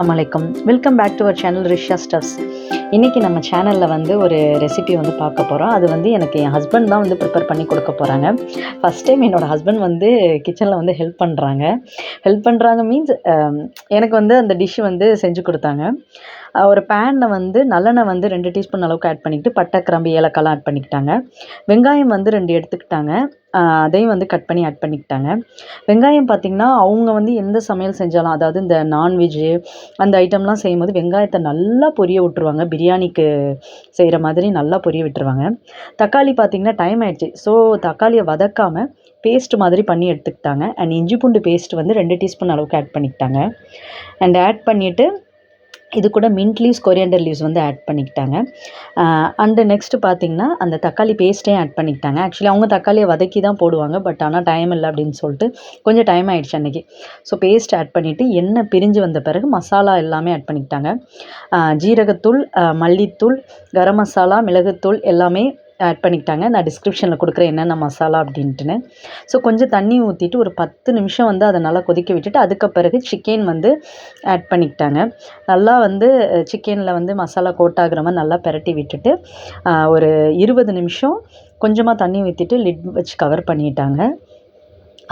அஸ்ஸலாமு welcome back to our channel Risha stuffs. இன்றைக்கி நம்ம சேனலில் வந்து ஒரு ரெசிபி வந்து பார்க்க போகிறோம். அது வந்து எனக்கு என் ஹஸ்பண்ட் தான் வந்து ப்ரிப்பேர் பண்ணி கொடுக்க போகிறாங்க. ஃபஸ்ட் டைம் என்னோடய ஹஸ்பண்ட் வந்து கிச்சனில் வந்து ஹெல்ப் பண்ணுறாங்க மீன்ஸ் எனக்கு வந்து அந்த டிஷ் வந்து செஞ்சு கொடுத்தாங்க. ஒரு பேனில் வந்து நல்லெண்ணெய் வந்து 2 டீஸ்பூன் அளவுக்கு ஆட் பண்ணிக்கிட்டு பட்டை கிராம்பு ஏலக்காய்லாம் ஆட் பண்ணிக்கிட்டாங்க. வெங்காயம் வந்து 2 எடுத்துக்கிட்டாங்க. அதையும் வந்து கட் பண்ணி ஆட் பண்ணிக்கிட்டாங்க. வெங்காயம் பார்த்திங்கன்னா அவங்க வந்து எந்த சமையல் செஞ்சாலும், அதாவது இந்த நான்வெஜ்ஜு அந்த ஐட்டம்லாம் செய்யும்போது வெங்காயத்தை நல்லா பொரிய விட்டுருவாங்க. பிரியாணிக்கு செய்கிற மாதிரி நல்லா பொரிய விட்டுருவாங்க. தக்காளி பார்த்திங்கன்னா டைம் ஆகிடுச்சு. ஸோ தக்காளியை வதக்காமல் பேஸ்ட் மாதிரி பண்ணி எடுத்துக்கிட்டாங்க. அண்ட் இஞ்சி பூண்டு பேஸ்ட் வந்து 2 டீஸ்பூன் அளவுக்கு ஆட் பண்ணிக்கிட்டாங்க. அண்ட் ஆட் பண்ணிவிட்டு இது கூட மின்ட் லீவ்ஸ் கொரியாண்டர் லீவ்ஸ் வந்து ஆட் பண்ணிக்கிட்டாங்க. அண்டு நெக்ஸ்ட்டு பார்த்திங்கன்னா அந்த தக்காளி பேஸ்ட்டையும் ஆட் பண்ணிக்கிட்டாங்க. ஆக்சுவலி அவங்க தக்காளியை வதக்கி தான் போடுவாங்க. பட் ஆனால் டைம் இல்லை அப்படின்னு சொல்லிட்டு கொஞ்சம் டைம் ஆகிடுச்சு அன்றைக்கி. ஸோ பேஸ்ட் ஆட் பண்ணிவிட்டு எண்ணெய் பிரிஞ்சு வந்த பிறகு மசாலா எல்லாமே ஆட் பண்ணிக்கிட்டாங்க. ஜீரகத்தூள், மல்லித்தூள், கரம் மசாலா, மிளகுத்தூள் எல்லாமே ஆட் பண்ணிக்கிட்டாங்க. நான் டிஸ்கிரிப்ஷனில் கொடுக்குறேன் என்னென்ன மசாலா அப்படின்ட்டுன்னு. ஸோ கொஞ்சம் தண்ணி ஊற்றிட்டு ஒரு 10 நிமிஷம் வந்து அதை நல்லா கொதிக்க விட்டுட்டு அதுக்கு பிறகு சிக்கன் வந்து ஆட் பண்ணிக்கிட்டாங்க. நல்லா வந்து சிக்கனில் வந்து மசாலா கோட் ஆகுற மாதிரி நல்லா பெரட்டி விட்டுட்டு ஒரு 20 நிமிஷம் கொஞ்சமாக தண்ணி ஊற்றிட்டு லிட் வச்சு கவர் பண்ணிட்டாங்க.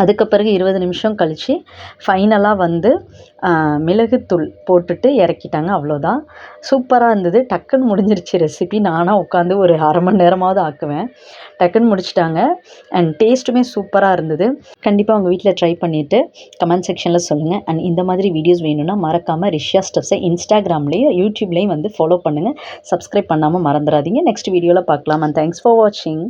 அதுக்கு பிறகு 20 நிமிஷம் கழித்து ஃபைனலாக வந்து மிளகுத்தூள் போட்டுட்டு இறக்கிட்டாங்க. அவ்வளோதான். சூப்பராக இருந்தது. டக்குன்னு முடிஞ்சிருச்சு ரெசிபி. நானாக உட்காந்து ஒரு அரை மணி நேரமாவது ஆக்குவேன். டக்குன்னு முடிச்சிட்டாங்க. அண்ட் டேஸ்ட்டுமே சூப்பராக இருந்தது. கண்டிப்பாக உங்கள் வீட்டில் ட்ரை பண்ணிவிட்டு கமெண்ட் செக்ஷனில் சொல்லுங்கள். அண்ட் இந்த மாதிரி வீடியோஸ் வேணும்னா மறக்காமல் ரிஷா ஸ்டஃப்ஸை இன்ஸ்டாகிராம்லேயும் யூடியூப்லேயும் வந்து ஃபாலோ பண்ணுங்கள். சப்ஸ்கிரைப் பண்ணாமல் மறந்துடாதீங்க. நெக்ஸ்ட் வீடியோவில் பார்க்கலாம். அண்ட் தேங்க்ஸ் ஃபார் வாட்சிங்.